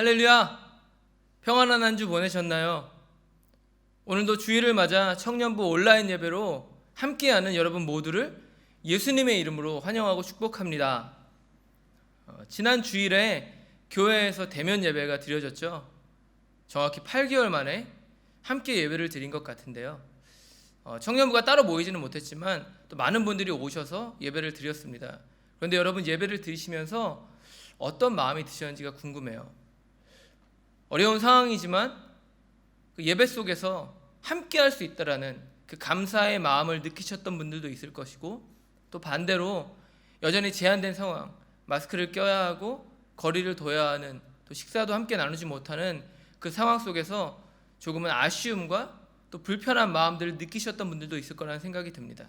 할렐루야! 평안한 한 주 보내셨나요? 오늘도 주일을 맞아 청년부 온라인 예배로 함께하는 여러분 모두를 예수님의 이름으로 환영하고 축복합니다. 지난 주일에 교회에서 대면 예배가 드려졌죠. 정확히 8개월 만에 함께 예배를 드린 것 같은데요. 청년부가 따로 모이지는 못했지만 또 많은 분들이 오셔서 예배를 드렸습니다. 그런데 여러분 예배를 드리시면서 어떤 마음이 드셨는지가 궁금해요. 어려운 상황이지만 그 예배 속에서 함께 할 수 있다라는 그 감사의 마음을 느끼셨던 분들도 있을 것이고, 또 반대로 여전히 제한된 상황, 마스크를 껴야 하고 거리를 둬야 하는, 또 식사도 함께 나누지 못하는 그 상황 속에서 조금은 아쉬움과 또 불편한 마음들을 느끼셨던 분들도 있을 거라는 생각이 듭니다.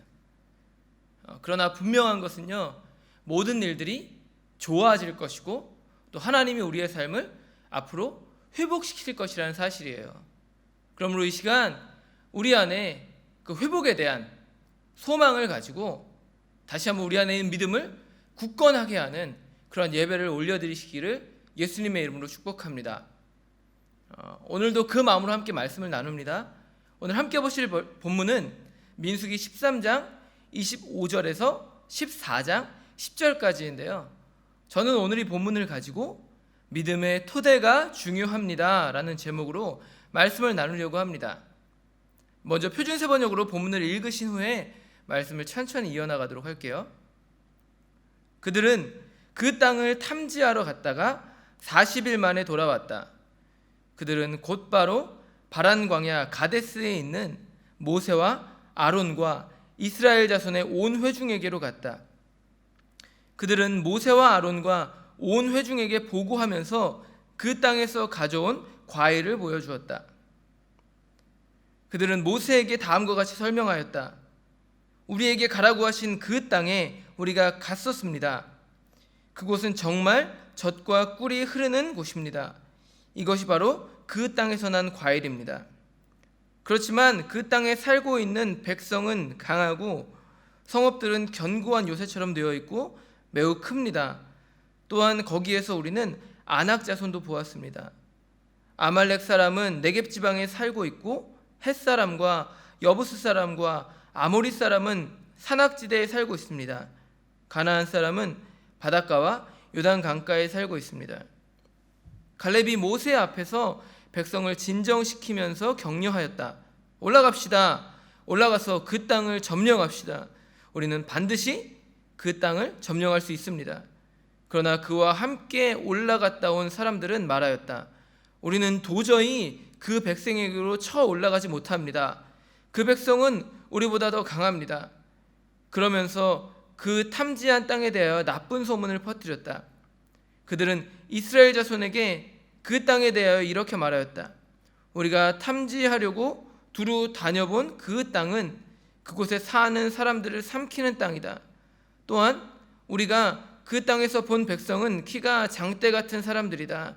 그러나 분명한 것은요, 모든 일들이 좋아질 것이고 또 하나님이 우리의 삶을 앞으로 회복시킬 것이라는 사실이에요. 그러므로 이 시간 우리 안에 그 회복에 대한 소망을 가지고 다시 한번 우리 안에 있는 믿음을 굳건하게 하는 그런 예배를 올려드리시기를 예수님의 이름으로 축복합니다. 오늘도 그 마음으로 함께 말씀을 나눕니다. 오늘 함께 보실 본문은 민수기 13장 25절에서 14장 10절까지인데요. 저는 오늘 이 본문을 가지고 믿음의 토대가 중요합니다 라는 제목으로 말씀을 나누려고 합니다. 먼저 표준세 번역으로 본문을 읽으신 후에 말씀을 천천히 이어나가도록 할게요. 그들은 그 땅을 탐지하러 갔다가 40일 만에 돌아왔다. 그들은 곧바로 바란 광야 가데스에 있는 모세와 아론과 이스라엘 자손의 온 회중에게로 갔다. 그들은 모세와 아론과 온 회중에게 보고하면서 그 땅에서 가져온 과일을 보여주었다. 그들은 모세에게 다음과 같이 설명하였다. 우리에게 가라고 하신 그 땅에 우리가 갔었습니다. 그곳은 정말 젖과 꿀이 흐르는 곳입니다. 이것이 바로 그 땅에서 난 과일입니다. 그렇지만 그 땅에 살고 있는 백성은 강하고 성읍들은 견고한 요새처럼 되어 있고 매우 큽니다. 또한 거기에서 우리는 아낙 자손도 보았습니다. 아말렉 사람은 네겝 지방에 살고 있고 헷 사람과 여부스 사람과 아모리 사람은 산악지대에 살고 있습니다. 가나안 사람은 바닷가와 요단 강가에 살고 있습니다. 갈렙이 모세 앞에서 백성을 진정시키면서 격려하였다. 올라갑시다. 올라가서 그 땅을 점령합시다. 우리는 반드시 그 땅을 점령할 수 있습니다. 그러나 그와 함께 올라갔다 온 사람들은 말하였다. 우리는 도저히 그 백성에게로 쳐 올라가지 못합니다. 그 백성은 우리보다 더 강합니다. 그러면서 그 탐지한 땅에 대하여 나쁜 소문을 퍼뜨렸다. 그들은 이스라엘 자손에게 그 땅에 대하여 이렇게 말하였다. 우리가 탐지하려고 두루 다녀본 그 땅은 그곳에 사는 사람들을 삼키는 땅이다. 또한 우리가 그 땅에서 본 백성은 키가 장대 같은 사람들이다.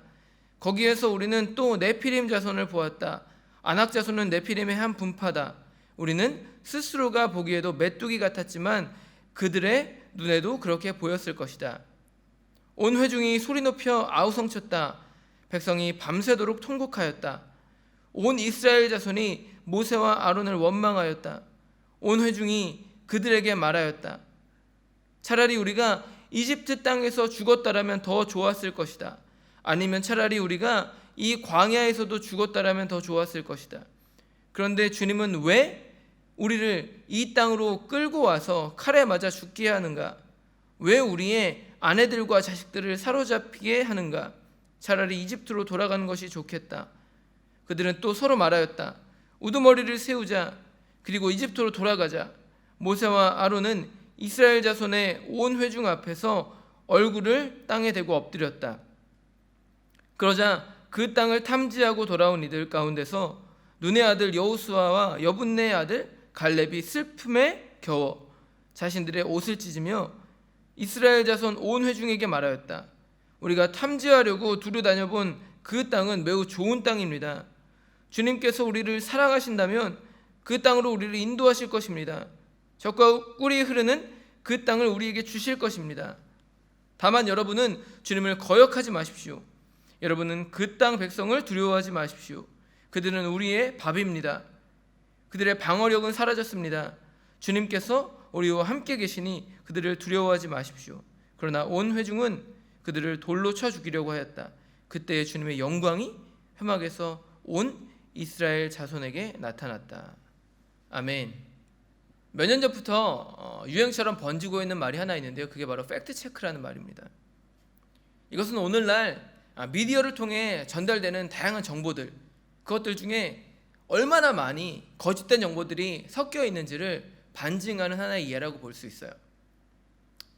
거기에서 우리는 또 네피림 자손을 보았다. 아낙 자손은 네피림의 한 분파다. 우리는 스스로가 보기에도 메뚜기 같았지만 그들의 눈에도 그렇게 보였을 것이다. 온 회중이 소리 높여 아우성쳤다. 백성이 밤새도록 통곡하였다. 온 이스라엘 자손이 모세와 아론을 원망하였다. 온 회중이 그들에게 말하였다. 차라리 우리가 이집트 땅에서 죽었다라면 더 좋았을 것이다. 아니면 차라리 우리가 이 광야에서도 죽었다라면 더 좋았을 것이다. 그런데 주님은 왜 우리를 이 땅으로 끌고 와서 칼에 맞아 죽게 하는가? 왜 우리의 아내들과 자식들을 사로잡히게 하는가? 차라리 이집트로 돌아가는 것이 좋겠다. 그들은 또 서로 말하였다. 우두머리를 세우자. 그리고 이집트로 돌아가자. 모세와 아론은 이스라엘 자손의 온 회중 앞에서 얼굴을 땅에 대고 엎드렸다. 그러자 그 땅을 탐지하고 돌아온 이들 가운데서 눈의 아들 여호수아와 여분네의 아들 갈렙이 슬픔에 겨워 자신들의 옷을 찢으며 이스라엘 자손 온 회중에게 말하였다. 우리가 탐지하려고 두루 다녀본 그 땅은 매우 좋은 땅입니다. 주님께서 우리를 사랑하신다면 그 땅으로 우리를 인도하실 것입니다. 젖과 꿀이 흐르는 그 땅을 우리에게 주실 것입니다. 다만 여러분은 주님을 거역하지 마십시오. 여러분은 그 땅 백성을 두려워하지 마십시오. 그들은 우리의 밥입니다. 그들의 방어력은 사라졌습니다. 주님께서 우리와 함께 계시니 그들을 두려워하지 마십시오. 그러나 온 회중은 그들을 돌로 쳐 죽이려고 하였다. 그때 주님의 영광이 회막에서 온 이스라엘 자손에게 나타났다. 아멘. 몇 년 전부터 유행처럼 번지고 있는 말이 하나 있는데요. 그게 바로 팩트 체크라는 말입니다. 이것은 오늘날 미디어를 통해 전달되는 다양한 정보들, 그것들 중에 얼마나 많이 거짓된 정보들이 섞여 있는지를 반증하는 하나의 예라고 볼 수 있어요.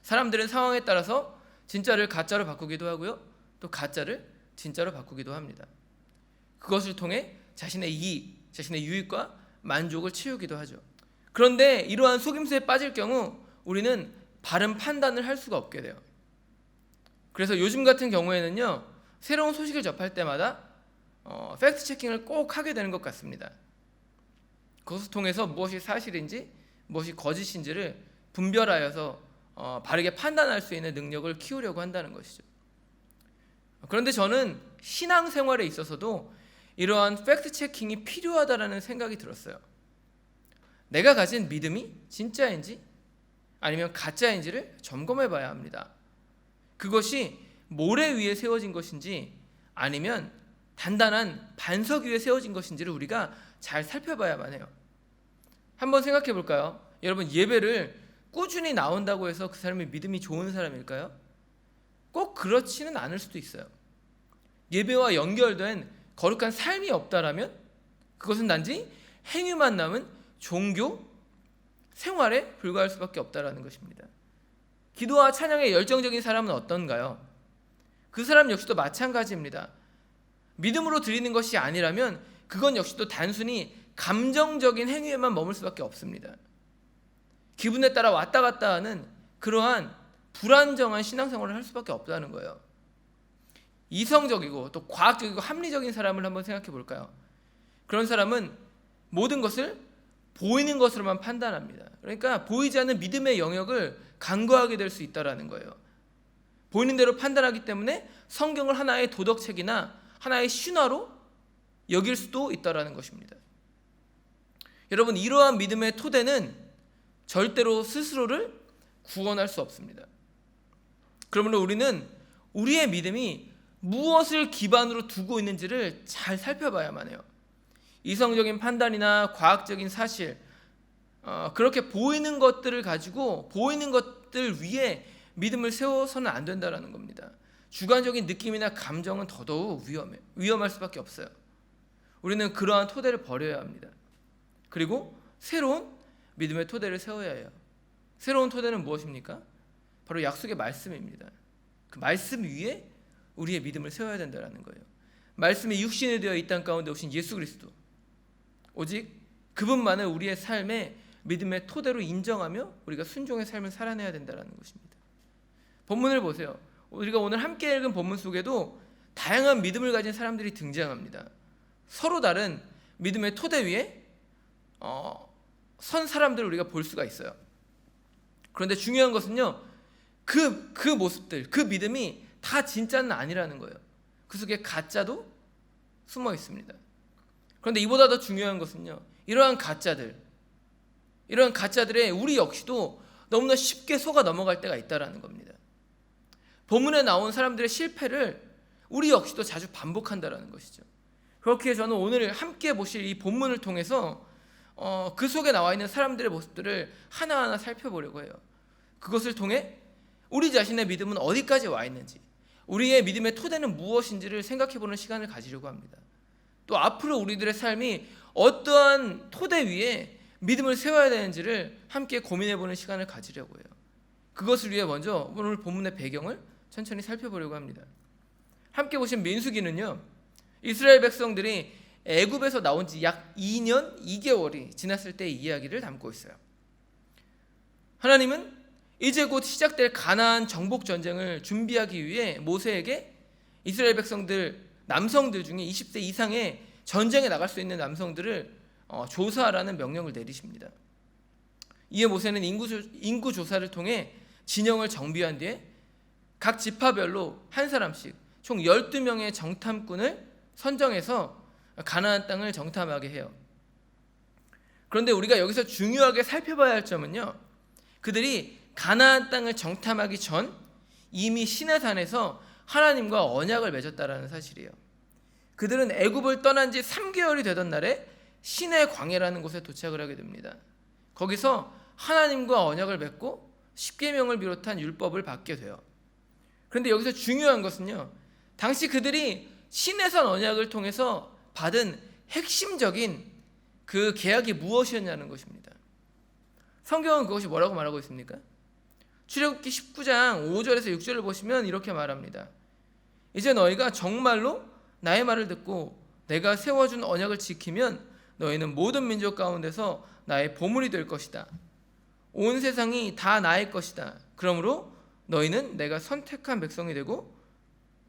사람들은 상황에 따라서 진짜를 가짜로 바꾸기도 하고요, 또 가짜를 진짜로 바꾸기도 합니다. 그것을 통해 자신의 이익, 자신의 유익과 만족을 채우기도 하죠. 그런데 이러한 속임수에 빠질 경우 우리는 바른 판단을 할 수가 없게 돼요. 그래서 요즘 같은 경우에는요, 새로운 소식을 접할 때마다 팩트 체킹을 꼭 하게 되는 것 같습니다. 그것을 통해서 무엇이 사실인지 무엇이 거짓인지를 분별하여서 바르게 판단할 수 있는 능력을 키우려고 한다는 것이죠. 그런데 저는 신앙생활에 있어서도 이러한 팩트 체킹이 필요하다라는 생각이 들었어요. 내가 가진 믿음이 진짜인지 아니면 가짜인지를 점검해 봐야 합니다. 그것이 모래 위에 세워진 것인지 아니면 단단한 반석 위에 세워진 것인지를 우리가 잘 살펴봐야만 해요. 한번 생각해 볼까요? 여러분, 예배를 꾸준히 나온다고 해서 그 사람이 믿음이 좋은 사람일까요? 꼭 그렇지는 않을 수도 있어요. 예배와 연결된 거룩한 삶이 없다라면 그것은 단지 행위만 남은 종교 생활에 불과할 수밖에 없다라는 것입니다. 기도와 찬양에 열정적인 사람은 어떤가요? 그 사람 역시도 마찬가지입니다. 믿음으로 드리는 것이 아니라면 그건 역시도 단순히 감정적인 행위에만 머물 수밖에 없습니다. 기분에 따라 왔다 갔다 하는 그러한 불안정한 신앙생활을 할 수밖에 없다는 거예요. 이성적이고 또 과학적이고 합리적인 사람을 한번 생각해 볼까요? 그런 사람은 모든 것을 보이는 것으로만 판단합니다. 그러니까 보이지 않는 믿음의 영역을 간과하게 될 수 있다는 거예요. 보이는 대로 판단하기 때문에 성경을 하나의 도덕책이나 하나의 신화로 여길 수도 있다는 것입니다. 여러분, 이러한 믿음의 토대는 절대로 스스로를 구원할 수 없습니다. 그러므로 우리는 우리의 믿음이 무엇을 기반으로 두고 있는지를 잘 살펴봐야만 해요. 이성적인 판단이나 과학적인 사실, 그렇게 보이는 것들을 가지고 보이는 것들 위에 믿음을 세워서는 안 된다는 겁니다. 주관적인 느낌이나 감정은 더더욱 위험할 수밖에 없어요. 우리는 그러한 토대를 버려야 합니다. 그리고 새로운 믿음의 토대를 세워야 해요. 새로운 토대는 무엇입니까? 바로 약속의 말씀입니다. 그 말씀 위에 우리의 믿음을 세워야 된다는 거예요. 말씀이 육신이 되어 이 땅 가운데 오신 예수 그리스도, 오직 그분만을 우리의 삶의 믿음의 토대로 인정하며 우리가 순종의 삶을 살아내야 된다는 것입니다. 본문을 보세요. 우리가 오늘 함께 읽은 본문 속에도 다양한 믿음을 가진 사람들이 등장합니다. 서로 다른 믿음의 토대 위에 선 사람들을 우리가 볼 수가 있어요. 그런데 중요한 것은요, 그 모습들, 그 믿음이 다 진짜는 아니라는 거예요. 그 속에 가짜도 숨어 있습니다. 그런데 이보다 더 중요한 것은요, 이러한 가짜들의 우리 역시도 너무나 쉽게 속아 넘어갈 때가 있다라는 겁니다. 본문에 나온 사람들의 실패를 우리 역시도 자주 반복한다라는 것이죠. 그렇게 저는 오늘 함께 보실 이 본문을 통해서 그 속에 나와 있는 사람들의 모습들을 하나하나 살펴보려고 해요. 그것을 통해 우리 자신의 믿음은 어디까지 와 있는지, 우리의 믿음의 토대는 무엇인지를 생각해보는 시간을 가지려고 합니다. 또 앞으로 우리들의 삶이 어떠한 토대 위에 믿음을 세워야 되는지를 함께 고민해보는 시간을 가지려고 해요. 그것을 위해 먼저 오늘 본문의 배경을 천천히 살펴보려고 합니다. 함께 보신 민수기는요, 이스라엘 백성들이 애굽에서 나온 지 약 2년 2개월이 지났을 때의 이야기를 담고 있어요. 하나님은 이제 곧 시작될 가나안 정복 전쟁을 준비하기 위해 모세에게 이스라엘 백성들 남성들 중에 20세 이상의 전쟁에 나갈 수 있는 남성들을 조사하라는 명령을 내리십니다. 이에 모세는 인구 조사를 통해 진영을 정비한 뒤에 각 지파별로 한 사람씩 총 12명의 정탐꾼을 선정해서 가나안 땅을 정탐하게 해요. 그런데 우리가 여기서 중요하게 살펴봐야 할 점은요, 그들이 가나안 땅을 정탐하기 전 이미 시내산에서 하나님과 언약을 맺었다라는 사실이에요. 그들은 애굽을 떠난 지 3개월이 되던 날에 시내 광야라는 곳에 도착을 하게 됩니다. 거기서 하나님과 언약을 맺고 십계명을 비롯한 율법을 받게 돼요. 그런데 여기서 중요한 것은요, 당시 그들이 시내산 언약을 통해서 받은 핵심적인 그 계약이 무엇이었냐는 것입니다. 성경은 그것이 뭐라고 말하고 있습니까? 출애굽기 19장 5절에서 6절을 보시면 이렇게 말합니다. 이제 너희가 정말로 나의 말을 듣고 내가 세워준 언약을 지키면 너희는 모든 민족 가운데서 나의 보물이 될 것이다. 온 세상이 다 나의 것이다. 그러므로 너희는 내가 선택한 백성이 되고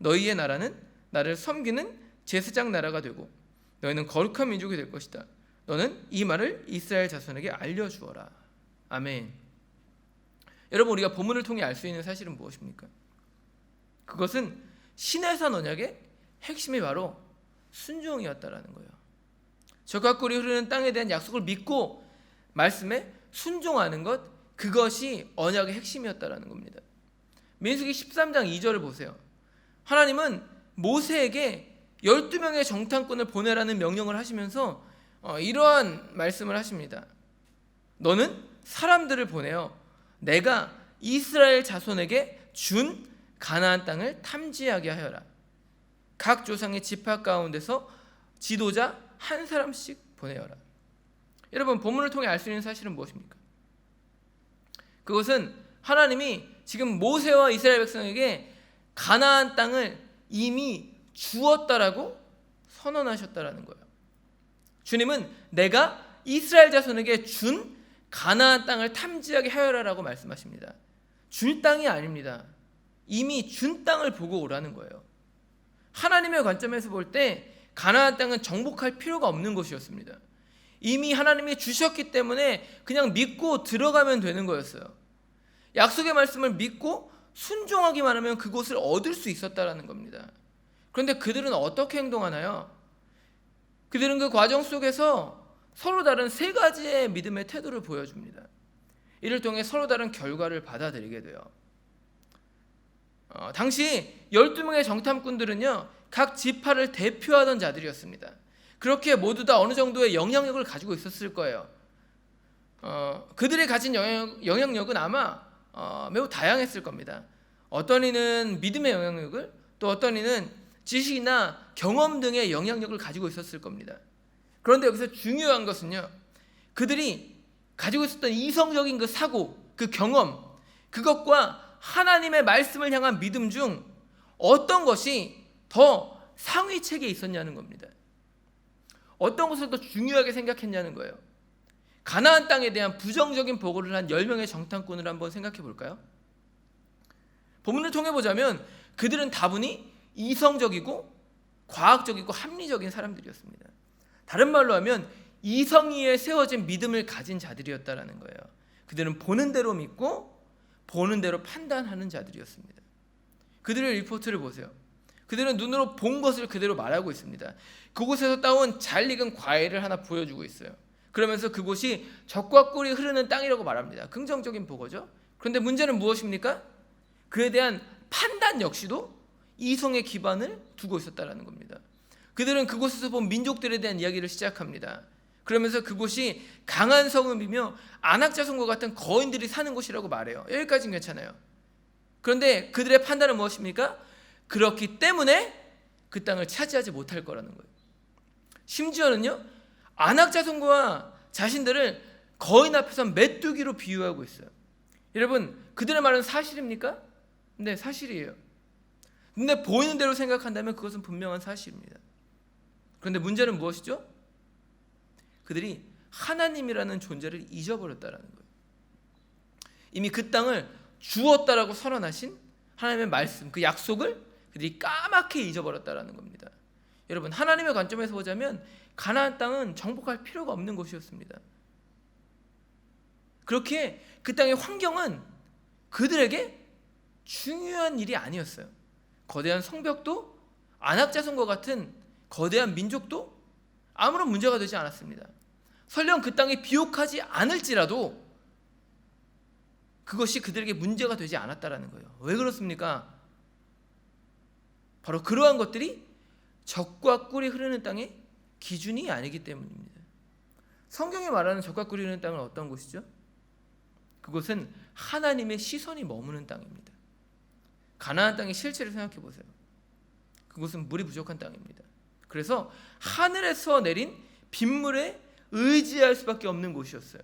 너희의 나라는 나를 섬기는 제사장 나라가 되고 너희는 거룩한 민족이 될 것이다. 너는 이 말을 이스라엘 자손에게 알려주어라. 아멘. 여러분, 우리가 본문을 통해 알 수 있는 사실은 무엇입니까? 그것은 시내산 언약의 핵심이 바로 순종이었다라는 거예요. 젖과 꿀이 흐르는 땅에 대한 약속을 믿고 말씀에 순종하는 것, 그것이 언약의 핵심이었다라는 겁니다. 민수기 13장 2절을 보세요. 하나님은 모세에게 12명의 정탐꾼을 보내라는 명령을 하시면서 이러한 말씀을 하십니다. 너는 사람들을 보내어 내가 이스라엘 자손에게 준 가나안 땅을 탐지하게 하여라. 각 조상의 지파 가운데서 지도자 한 사람씩 보내어라. 여러분, 본문을 통해 알 수 있는 사실은 무엇입니까? 그것은 하나님이 지금 모세와 이스라엘 백성에게 가나안 땅을 이미 주었다라고 선언하셨다라는 거예요. 주님은 내가 이스라엘 자손에게 준 가나안 땅을 탐지하게 하여라라고 말씀하십니다. 줄 땅이 아닙니다. 이미 준 땅을 보고 오라는 거예요. 하나님의 관점에서 볼 때 가나안 땅은 정복할 필요가 없는 곳이었습니다. 이미 하나님이 주셨기 때문에 그냥 믿고 들어가면 되는 거였어요. 약속의 말씀을 믿고 순종하기만 하면 그곳을 얻을 수 있었다라는 겁니다. 그런데 그들은 어떻게 행동하나요? 그들은 그 과정 속에서 서로 다른 세 가지의 믿음의 태도를 보여줍니다. 이를 통해 서로 다른 결과를 받아들이게 돼요. 당시 12명의 정탐꾼들은요, 각 지파를 대표하던 자들이었습니다. 그렇게 모두 다 어느 정도의 영향력을 가지고 있었을 거예요. 그들이 가진 영향력은 아마 매우 다양했을 겁니다. 어떤 이는 믿음의 영향력을, 또 어떤 이는 지식이나 경험 등의 영향력을 가지고 있었을 겁니다. 그런데 여기서 중요한 것은요, 그들이 가지고 있었던 이성적인 그 사고, 그 경험, 그것과 하나님의 말씀을 향한 믿음 중 어떤 것이 더 상위 책에 있었냐는 겁니다. 어떤 것을 더 중요하게 생각했냐는 거예요. 가나안 땅에 대한 부정적인 보고를 한 10명의 정탐꾼을 한번 생각해 볼까요? 본문을 통해 보자면 그들은 다분히 이성적이고 과학적이고 합리적인 사람들이었습니다. 다른 말로 하면 이성위에 세워진 믿음을 가진 자들이었다라는 거예요. 그들은 보는 대로 믿고 보는 대로 판단하는 자들이었습니다. 그들의 리포트를 보세요. 그들은 눈으로 본 것을 그대로 말하고 있습니다. 그곳에서 따온 잘 익은 과일을 하나 보여주고 있어요. 그러면서 그곳이 젖과 꿀이 흐르는 땅이라고 말합니다. 긍정적인 보고죠. 그런데 문제는 무엇입니까? 그에 대한 판단 역시도 이성의 기반을 두고 있었다는 겁니다. 그들은 그곳에서 본 민족들에 대한 이야기를 시작합니다. 그러면서 그곳이 강한 성읍이며 안악자손과 같은 거인들이 사는 곳이라고 말해요. 여기까지는 괜찮아요. 그런데 그들의 판단은 무엇입니까? 그렇기 때문에 그 땅을 차지하지 못할 거라는 거예요. 심지어는요, 안악자손과 자신들을 거인 앞에서 메뚜기로 비유하고 있어요. 여러분, 그들의 말은 사실입니까? 네, 사실이에요. 근데 보이는 대로 생각한다면 그것은 분명한 사실입니다. 그런데 문제는 무엇이죠? 그들이 하나님이라는 존재를 잊어버렸다는 거예요. 이미 그 땅을 주었다라고 선언하신 하나님의 말씀, 그 약속을 그들이 까맣게 잊어버렸다는 겁니다. 여러분, 하나님의 관점에서 보자면 가나안 땅은 정복할 필요가 없는 곳이었습니다. 그렇게 그 땅의 환경은 그들에게 중요한 일이 아니었어요. 거대한 성벽도 안악자손과 같은 거대한 민족도 아무런 문제가 되지 않았습니다. 설령 그 땅이 비옥하지 않을지라도 그것이 그들에게 문제가 되지 않았다라는 거예요. 왜 그렇습니까? 바로 그러한 것들이 젖과 꿀이 흐르는 땅의 기준이 아니기 때문입니다. 성경이 말하는 젖과 꿀이 흐르는 땅은 어떤 곳이죠? 그곳은 하나님의 시선이 머무는 땅입니다. 가나안 땅의 실체를 생각해 보세요. 그곳은 물이 부족한 땅입니다. 그래서 하늘에서 내린 빗물에 의지할 수밖에 없는 곳이었어요.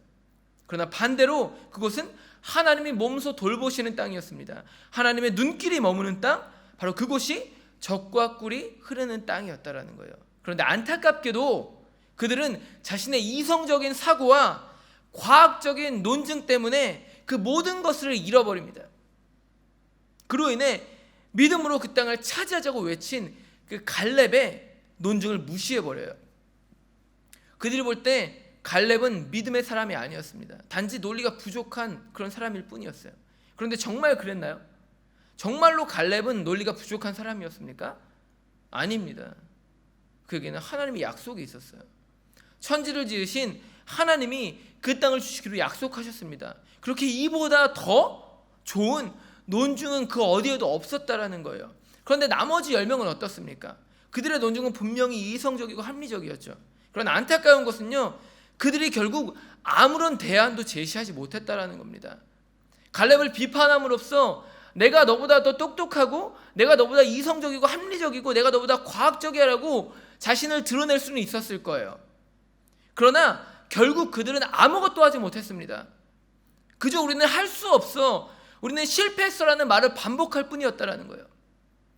그러나 반대로 그곳은 하나님이 몸소 돌보시는 땅이었습니다. 하나님의 눈길이 머무는 땅, 바로 그곳이 젖과 꿀이 흐르는 땅이었다라는 거예요. 그런데 안타깝게도 그들은 자신의 이성적인 사고와 과학적인 논증 때문에 그 모든 것을 잃어버립니다. 그로 인해 믿음으로 그 땅을 차지하자고 외친 그 갈렙의 논증을 무시해버려요. 그들이 볼 때 갈렙은 믿음의 사람이 아니었습니다. 단지 논리가 부족한 그런 사람일 뿐이었어요. 그런데 정말 그랬나요? 정말로 갈렙은 논리가 부족한 사람이었습니까? 아닙니다. 그에게는 하나님의 약속이 있었어요. 천지를 지으신 하나님이 그 땅을 주시기로 약속하셨습니다. 그렇게 이보다 더 좋은 논증은 그 어디에도 없었다라는 거예요. 그런데 나머지 10명은 어떻습니까? 그들의 논증은 분명히 이성적이고 합리적이었죠. 그러나 안타까운 것은요, 그들이 결국 아무런 대안도 제시하지 못했다라는 겁니다. 갈렙을 비판함으로써 내가 너보다 더 똑똑하고 내가 너보다 이성적이고 합리적이고 내가 너보다 과학적이라고 자신을 드러낼 수는 있었을 거예요. 그러나 결국 그들은 아무것도 하지 못했습니다. 그저 우리는 할 수 없어, 우리는 실패했어라는 말을 반복할 뿐이었다라는 거예요.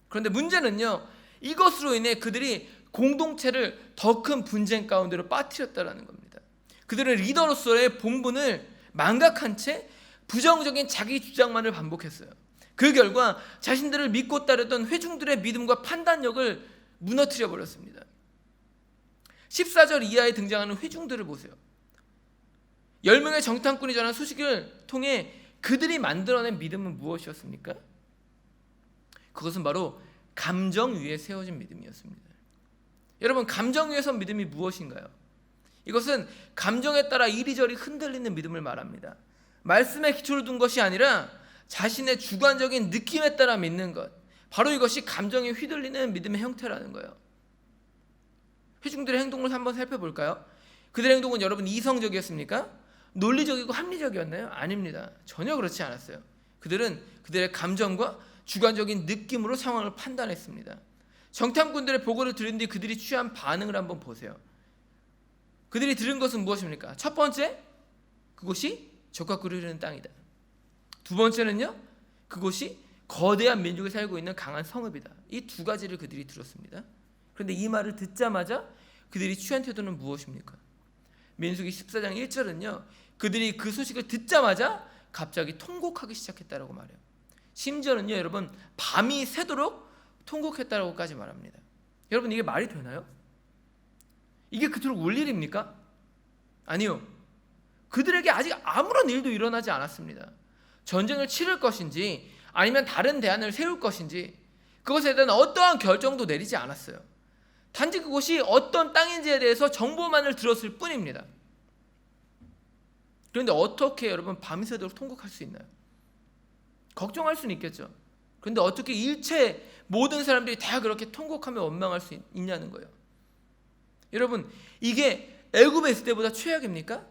그런데 문제는요, 이것으로 인해 그들이 공동체를 더 큰 분쟁 가운데로 빠뜨렸다라는 겁니다. 그들은 리더로서의 본분을 망각한 채 부정적인 자기 주장만을 반복했어요. 그 결과 자신들을 믿고 따르던 회중들의 믿음과 판단력을 무너뜨려 버렸습니다. 14절 이하에 등장하는 회중들을 보세요. 10명의 정탐꾼이 전한 소식을 통해 그들이 만들어낸 믿음은 무엇이었습니까? 그것은 바로 감정 위에 세워진 믿음이었습니다. 여러분, 감정 위에 선 믿음이 무엇인가요? 이것은 감정에 따라 이리저리 흔들리는 믿음을 말합니다. 말씀에 기초를 둔 것이 아니라 자신의 주관적인 느낌에 따라 믿는 것, 바로 이것이 감정에 휘둘리는 믿음의 형태라는 거예요. 회중들의 행동을 한번 살펴볼까요? 그들의 행동은 여러분 이성적이었습니까? 논리적이고 합리적이었나요? 아닙니다. 전혀 그렇지 않았어요. 그들은 그들의 감정과 주관적인 느낌으로 상황을 판단했습니다. 정탐꾼들의 보고를 들은 뒤 그들이 취한 반응을 한번 보세요. 그들이 들은 것은 무엇입니까? 첫 번째, 그곳이 젖과 꿀이 흐르는 땅이다. 두 번째는요, 그곳이 거대한 민족이 살고 있는 강한 성읍이다. 이 두 가지를 그들이 들었습니다. 그런데 이 말을 듣자마자 그들이 취한 태도는 무엇입니까? 민수기 14장 1절은요, 그들이 그 소식을 듣자마자 갑자기 통곡하기 시작했다라고 말해요. 심지어는요, 여러분, 밤이 새도록 통곡했다라고까지 말합니다. 여러분, 이게 말이 되나요? 이게 그토록 올 일입니까? 아니요. 그들에게 아직 아무런 일도 일어나지 않았습니다. 전쟁을 치를 것인지 아니면 다른 대안을 세울 것인지 그것에 대한 어떠한 결정도 내리지 않았어요. 단지 그곳이 어떤 땅인지에 대해서 정보만을 들었을 뿐입니다. 그런데 어떻게 여러분 밤이 새도록 통곡할 수 있나요? 걱정할 수는 있겠죠. 그런데 어떻게 일체 모든 사람들이 다 그렇게 통곡하며 원망할 수 있냐는 거예요. 여러분, 이게 애굽에 있을 때보다 최악입니까?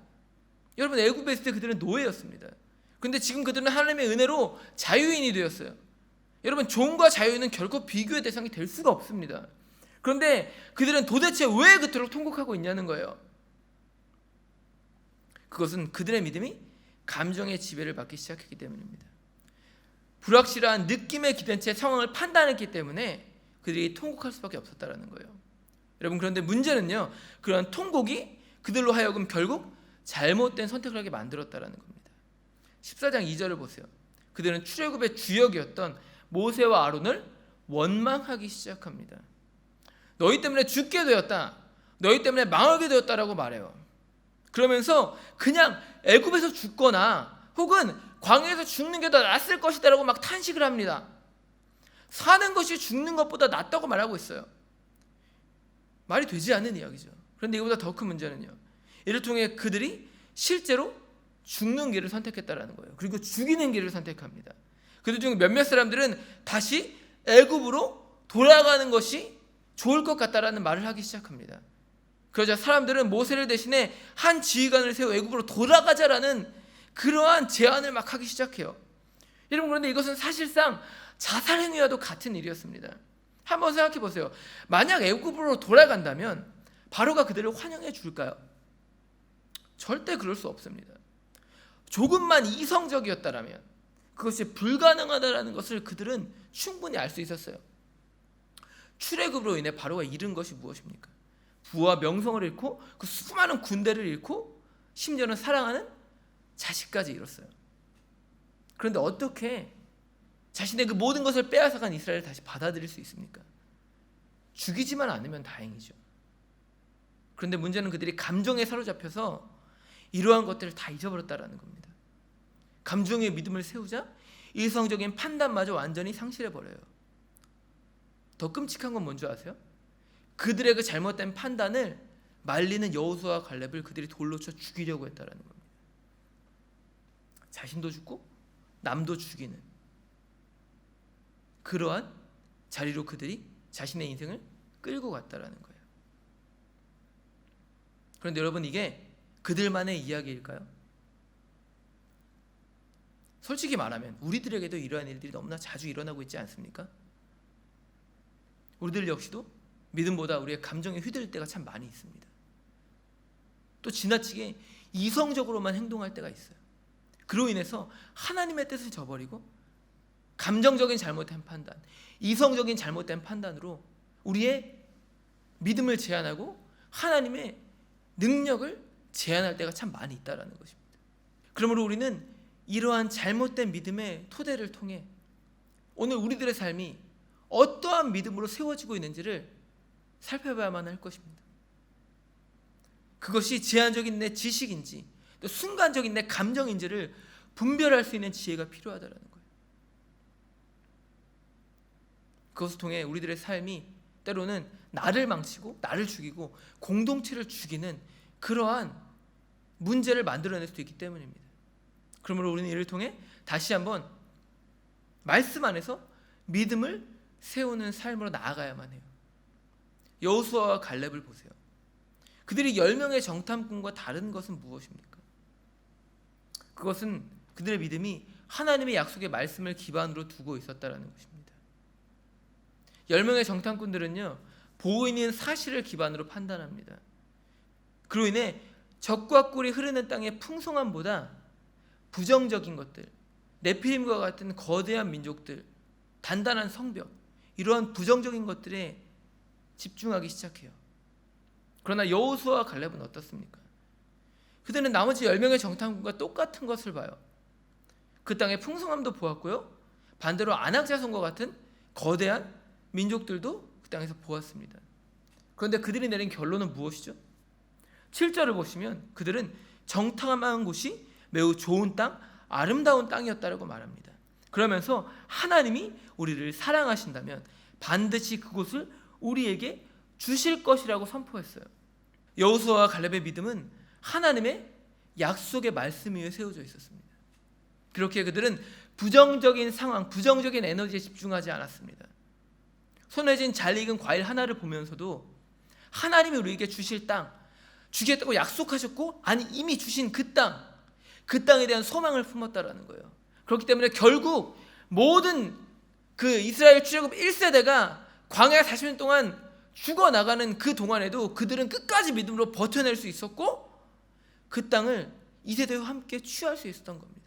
여러분, 애굽에 있을 때 그들은 노예였습니다. 그런데 지금 그들은 하나님의 은혜로 자유인이 되었어요. 여러분, 종과 자유인은 결코 비교의 대상이 될 수가 없습니다. 그런데 그들은 도대체 왜 그토록 통곡하고 있냐는 거예요. 그것은 그들의 믿음이 감정의 지배를 받기 시작했기 때문입니다. 불확실한 느낌에 기댄 채 상황을 판단했기 때문에 그들이 통곡할 수밖에 없었다는 거예요. 여러분, 그런데 문제는요, 그런 통곡이 그들로 하여금 결국 잘못된 선택을 하게 만들었다는 겁니다. 14장 2절을 보세요. 그들은 출애굽의 주역이었던 모세와 아론을 원망하기 시작합니다. 너희 때문에 죽게 되었다, 너희 때문에 망하게 되었다라고 말해요. 그러면서 그냥 애굽에서 죽거나 혹은 광야에서 죽는 게 더 낫을 것이다라고 막 탄식을 합니다. 사는 것이 죽는 것보다 낫다고 말하고 있어요. 말이 되지 않는 이야기죠. 그런데 이거보다 더 큰 문제는요, 이를 통해 그들이 실제로 죽는 길을 선택했다라는 거예요. 그리고 죽이는 길을 선택합니다. 그들 중 몇몇 사람들은 다시 애굽으로 돌아가는 것이 좋을 것 같다라는 말을 하기 시작합니다. 그러자 사람들은 모세를 대신해 한 지휘관을 세워 애굽으로 돌아가자라는 그러한 제안을 막 하기 시작해요. 여러분, 그런데 이것은 사실상 자살 행위와도 같은 일이었습니다. 한번 생각해 보세요. 만약 애굽으로 돌아간다면 바로가 그들을 환영해 줄까요? 절대 그럴 수 없습니다. 조금만 이성적이었다라면 그것이 불가능하다라는 것을 그들은 충분히 알 수 있었어요. 출애굽으로 인해 바로가 잃은 것이 무엇입니까? 부와 명성을 잃고 그 수많은 군대를 잃고 심지어는 사랑하는 자식까지 잃었어요. 그런데 어떻게 자신의 그 모든 것을 빼앗아간 이스라엘을 다시 받아들일 수 있습니까? 죽이지만 않으면 다행이죠. 그런데 문제는 그들이 감정에 사로잡혀서 이러한 것들을 다 잊어버렸다라는 겁니다. 감정의 믿음을 세우자 이성적인 판단마저 완전히 상실해버려요. 더 끔찍한 건 뭔지 아세요? 그들의 그 잘못된 판단을 말리는 여호수아와 갈렙을 그들이 돌로 쳐 죽이려고 했다라는 겁니다. 자신도 죽고 남도 죽이는 그러한 자리로 그들이 자신의 인생을 끌고 갔다라는 거예요. 그런데 여러분, 이게 그들만의 이야기일까요? 솔직히 말하면 우리들에게도 이러한 일들이 너무나 자주 일어나고 있지 않습니까? 우리들 역시도 믿음보다 우리의 감정에 휘둘릴 때가 참 많이 있습니다. 또 지나치게 이성적으로만 행동할 때가 있어요. 그로 인해서 하나님의 뜻을 저버리고 감정적인 잘못된 판단, 이성적인 잘못된 판단으로 우리의 믿음을 제한하고 하나님의 능력을 제한할 때가 참 많이 있다라는 것입니다. 그러므로 우리는 이러한 잘못된 믿음의 토대를 통해 오늘 우리들의 삶이 어떠한 믿음으로 세워지고 있는지를 살펴봐야만 할 것입니다. 그것이 제한적인 내 지식인지 또 순간적인 내 감정인지를 분별할 수 있는 지혜가 필요하다는 거예요. 그것을 통해 우리들의 삶이 때로는 나를 망치고 나를 죽이고 공동체를 죽이는 그러한 문제를 만들어낼 수도 있기 때문입니다. 그러므로 우리는 이를 통해 다시 한번 말씀 안에서 믿음을 세우는 삶으로 나아가야만 해요. 여호수아와 갈렙을 보세요. 그들이 10명의 정탐꾼과 다른 것은 무엇입니까? 그것은 그들의 믿음이 하나님의 약속의 말씀을 기반으로 두고 있었다라는 것입니다. 10명의 정탐꾼들은요, 보이는 사실을 기반으로 판단합니다. 그로 인해 적과 꿀이 흐르는 땅의 풍성함보다 부정적인 것들, 네피림과 같은 거대한 민족들, 단단한 성벽, 이러한 부정적인 것들에 집중하기 시작해요. 그러나 여호수아와 갈렙은 어떻습니까? 그들은 나머지 10명의 정탐꾼과 똑같은 것을 봐요. 그 땅의 풍성함도 보았고요, 반대로 안악자손과 같은 거대한 민족들도 그 땅에서 보았습니다. 그런데 그들이 내린 결론은 무엇이죠? 7절을 보시면 그들은 정탐한 곳이 매우 좋은 땅, 아름다운 땅이었다라고 말합니다. 그러면서 하나님이 우리를 사랑하신다면 반드시 그곳을 우리에게 주실 것이라고 선포했어요. 여호수아와 갈렙의 믿음은 하나님의 약속의 말씀 위에 세워져 있었습니다. 그렇게 그들은 부정적인 상황, 부정적인 에너지에 집중하지 않았습니다. 손에 쥔 잘 익은 과일 하나를 보면서도 하나님이 우리에게 주실 땅, 주겠다고 약속하셨고, 아니 이미 주신 그 땅에 대한 소망을 품었다라는 거예요. 그렇기 때문에 결국 모든 그 이스라엘 출애굽 1세대가 광야 40년 동안 죽어나가는 그 동안에도 그들은 끝까지 믿음으로 버텨낼 수 있었고, 그 땅을 2세대와 함께 취할 수 있었던 겁니다.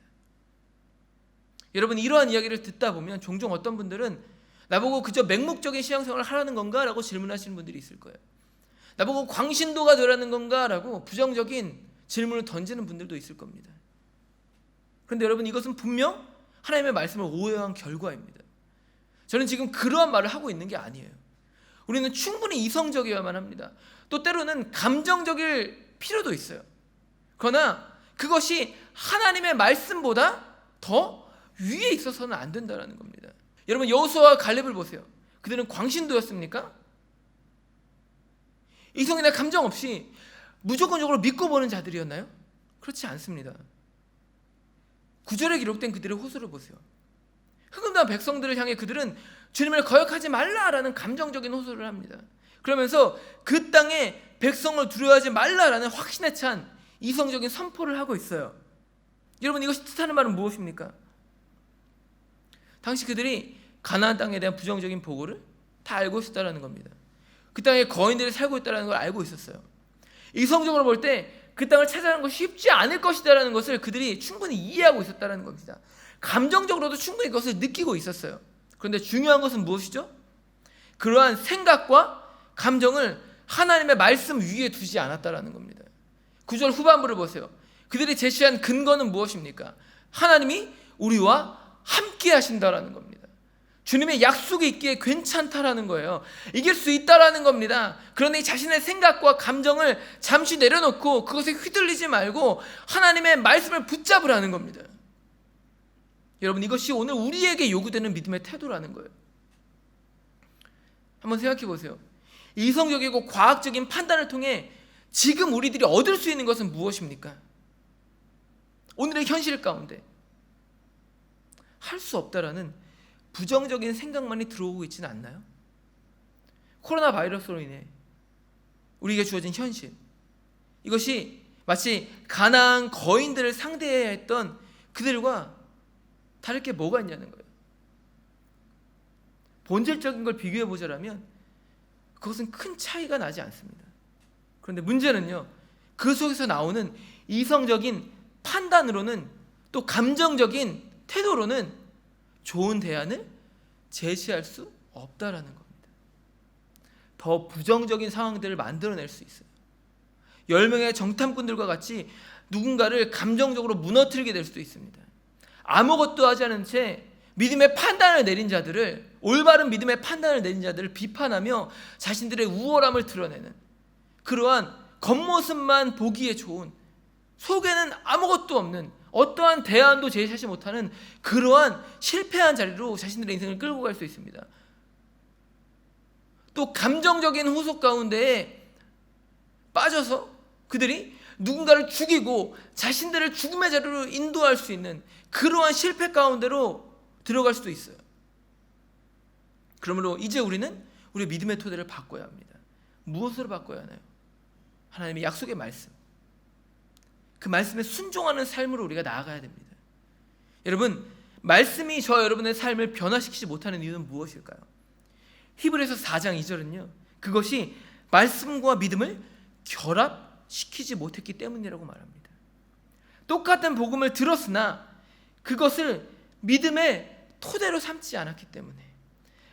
여러분, 이러한 이야기를 듣다 보면 종종 어떤 분들은 나보고 그저 맹목적인 신앙생활을 하라는 건가? 라고 질문하시는 분들이 있을 거예요. 나보고 광신도가 되라는 건가? 라고 부정적인 질문을 던지는 분들도 있을 겁니다. 그런데 여러분, 이것은 분명 하나님의 말씀을 오해한 결과입니다. 저는 지금 그러한 말을 하고 있는 게 아니에요. 우리는 충분히 이성적이어야만 합니다. 또 때로는 감정적일 필요도 있어요. 그러나 그것이 하나님의 말씀보다 더 위에 있어서는 안 된다는 겁니다. 여러분, 여호수아와 갈렙을 보세요. 그들은 광신도였습니까? 이성이나 감정 없이 무조건적으로 믿고 보는 자들이었나요? 그렇지 않습니다. 9절에 기록된 그들의 호소를 보세요. 흥분한 백성들을 향해 그들은 주님을 거역하지 말라라는 감정적인 호소를 합니다. 그러면서 그 땅에 백성을 두려워하지 말라라는 확신에 찬 이성적인 선포를 하고 있어요. 여러분, 이것이 뜻하는 말은 무엇입니까? 당시 그들이 가나안 땅에 대한 부정적인 보고를 다 알고 있었다는 겁니다. 그 땅에 거인들이 살고 있다는 걸 알고 있었어요. 이성적으로 볼 때 그 땅을 차지하는 것이 쉽지 않을 것이다라는 것을 그들이 충분히 이해하고 있었다는 겁니다. 감정적으로도 충분히 그것을 느끼고 있었어요. 그런데 중요한 것은 무엇이죠? 그러한 생각과 감정을 하나님의 말씀 위에 두지 않았다라는 겁니다. 9절 후반부를 보세요. 그들이 제시한 근거는 무엇입니까? 하나님이 우리와 함께 하신다라는 겁니다. 주님의 약속이 있기에 괜찮다라는 거예요. 이길 수 있다라는 겁니다. 그런데 이 자신의 생각과 감정을 잠시 내려놓고 그것에 휘둘리지 말고 하나님의 말씀을 붙잡으라는 겁니다. 여러분, 이것이 오늘 우리에게 요구되는 믿음의 태도라는 거예요. 한번 생각해 보세요. 이성적이고 과학적인 판단을 통해 지금 우리들이 얻을 수 있는 것은 무엇입니까? 오늘의 현실 가운데 할 수 없다라는 부정적인 생각만이 들어오고 있지는 않나요? 코로나 바이러스로 인해 우리에게 주어진 현실, 이것이 마치 가나안 거인들을 상대해야 했던 그들과 다를 게 뭐가 있냐는 거예요. 본질적인 걸 비교해 보자라면 그것은 큰 차이가 나지 않습니다. 그런데 문제는요, 그 속에서 나오는 이성적인 판단으로는, 또 감정적인 태도로는 좋은 대안을 제시할 수 없다라는 겁니다. 더 부정적인 상황들을 만들어낼 수 있어요. 10명의 정탐꾼들과 같이 누군가를 감정적으로 무너뜨리게 될 수도 있습니다. 아무것도 하지 않은 채 믿음의 판단을 내린 자들을, 올바른 믿음의 판단을 내린 자들을 비판하며 자신들의 우월함을 드러내는 그러한 겉모습만 보기에 좋은, 속에는 아무것도 없는, 어떠한 대안도 제시하지 못하는 그러한 실패한 자리로 자신들의 인생을 끌고 갈 수 있습니다. 또 감정적인 후속 가운데에 빠져서 그들이 누군가를 죽이고 자신들을 죽음의 자리로 인도할 수 있는 그러한 실패 가운데로 들어갈 수도 있어요. 그러므로 이제 우리는 우리 믿음의 토대를 바꿔야 합니다. 무엇으로 바꿔야 하나요? 하나님의 약속의 말씀, 그 말씀에 순종하는 삶으로 우리가 나아가야 됩니다. 여러분, 말씀이 저 여러분의 삶을 변화시키지 못하는 이유는 무엇일까요? 히브리서 4장 2절은요, 그것이 말씀과 믿음을 결합시키지 못했기 때문이라고 말합니다. 똑같은 복음을 들었으나 그것을 믿음의 토대로 삼지 않았기 때문에,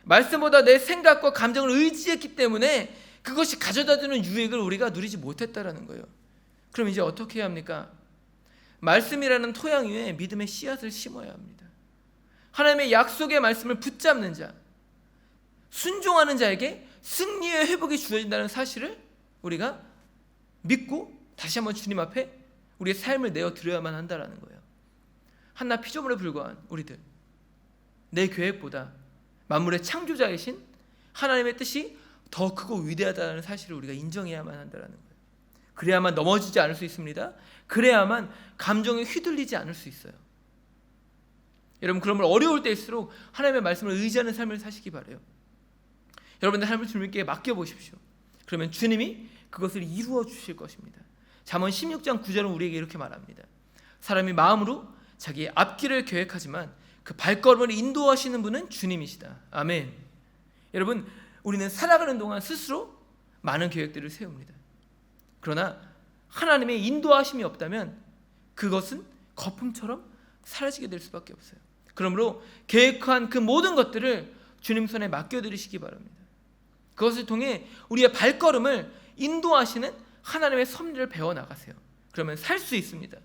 말씀보다 내 생각과 감정을 의지했기 때문에 그것이 가져다주는 유익을 우리가 누리지 못했다라는 거예요. 그럼 이제 어떻게 해야 합니까? 말씀이라는 토양 위에 믿음의 씨앗을 심어야 합니다. 하나님의 약속의 말씀을 붙잡는 자, 순종하는 자에게 승리의 회복이 주어진다는 사실을 우리가 믿고 다시 한번 주님 앞에 우리의 삶을 내어드려야만 한다는 거예요. 한낱 피조물에 불과한 우리들, 내 계획보다 만물의 창조자이신 하나님의 뜻이 더 크고 위대하다는 사실을 우리가 인정해야만 한다는 거예요. 그래야만 넘어지지 않을 수 있습니다. 그래야만 감정에 휘둘리지 않을 수 있어요. 여러분, 그러면 어려울 때일수록 하나님의 말씀을 의지하는 삶을 사시기 바라요. 여러분의 삶을 주님께 맡겨보십시오. 그러면 주님이 그것을 이루어 주실 것입니다. 잠언 16장 9절은 우리에게 이렇게 말합니다. 사람이 마음으로 자기의 앞길을 계획하지만 그 발걸음을 인도하시는 분은 주님이시다. 아멘. 여러분, 우리는 살아가는 동안 스스로 많은 계획들을 세웁니다. 그러나 하나님의 인도하심이 없다면 그것은 거품처럼 사라지게 될 수밖에 없어요. 그러므로 계획한 그 모든 것들을 주님 손에 맡겨드리시기 바랍니다. 그것을 통해 우리의 발걸음을 인도하시는 하나님의 섭리를 배워나가세요. 그러면 살 수 있습니다.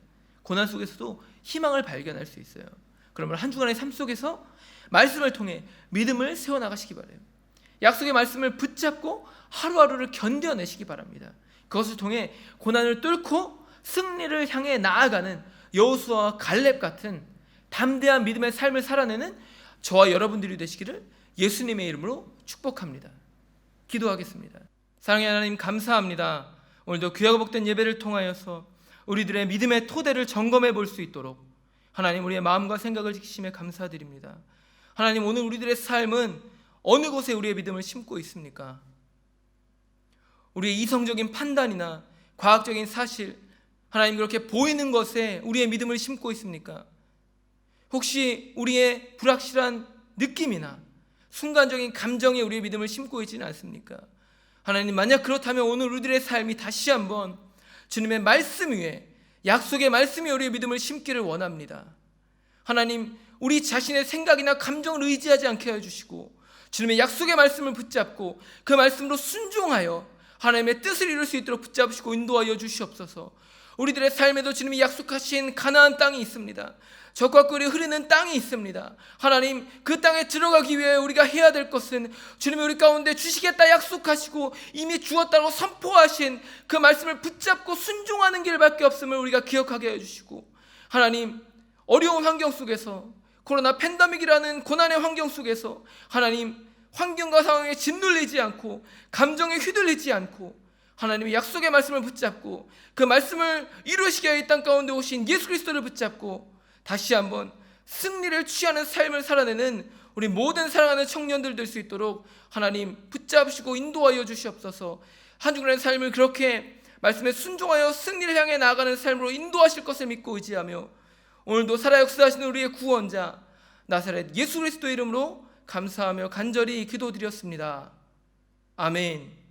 고난 속에서도 희망을 발견할 수 있어요. 그러면 한 주간의 삶 속에서 말씀을 통해 믿음을 세워나가시기 바라요. 약속의 말씀을 붙잡고 하루하루를 견뎌내시기 바랍니다. 그것을 통해 고난을 뚫고 승리를 향해 나아가는 여호수아와 갈렙 같은 담대한 믿음의 삶을 살아내는 저와 여러분들이 되시기를 예수님의 이름으로 축복합니다. 기도하겠습니다. 사랑의 하나님, 감사합니다. 오늘도 귀하고 복된 예배를 통하여서 우리들의 믿음의 토대를 점검해 볼 수 있도록 하나님, 우리의 마음과 생각을 지키심에 감사드립니다. 하나님, 오늘 우리들의 삶은 어느 곳에 우리의 믿음을 심고 있습니까? 우리의 이성적인 판단이나 과학적인 사실, 하나님, 그렇게 보이는 것에 우리의 믿음을 심고 있습니까? 혹시 우리의 불확실한 느낌이나 순간적인 감정에 우리의 믿음을 심고 있지는 않습니까? 하나님, 만약 그렇다면 오늘 우리들의 삶이 다시 한번 주님의 말씀 위에, 약속의 말씀 위에 우리의 믿음을 심기를 원합니다. 하나님, 우리 자신의 생각이나 감정을 의지하지 않게 해주시고 주님의 약속의 말씀을 붙잡고 그 말씀으로 순종하여 하나님의 뜻을 이룰 수 있도록 붙잡으시고 인도하여 주시옵소서. 우리들의 삶에도 주님이 약속하신 가나안 땅이 있습니다. 젖과 꿀이 흐르는 땅이 있습니다. 하나님, 그 땅에 들어가기 위해 우리가 해야 될 것은 주님이 우리 가운데 주시겠다 약속하시고 이미 주었다고 선포하신 그 말씀을 붙잡고 순종하는 길밖에 없음을 우리가 기억하게 해주시고, 하나님, 어려운 환경 속에서, 코로나 팬데믹이라는 고난의 환경 속에서 하나님, 환경과 상황에 짓눌리지 않고 감정에 휘둘리지 않고 하나님의 약속의 말씀을 붙잡고 그 말씀을 이루시게 하여 이 땅 가운데 오신 예수 그리스도를 붙잡고 다시 한번 승리를 취하는 삶을 살아내는 우리 모든 사랑하는 청년들 될 수 있도록 하나님 붙잡으시고 인도하여 주시옵소서. 한 주간의 삶을 그렇게 말씀에 순종하여 승리를 향해 나아가는 삶으로 인도하실 것을 믿고 의지하며 오늘도 살아 역사하시는 우리의 구원자 나사렛 예수 그리스도 이름으로 감사하며 간절히 기도드렸습니다. 아멘.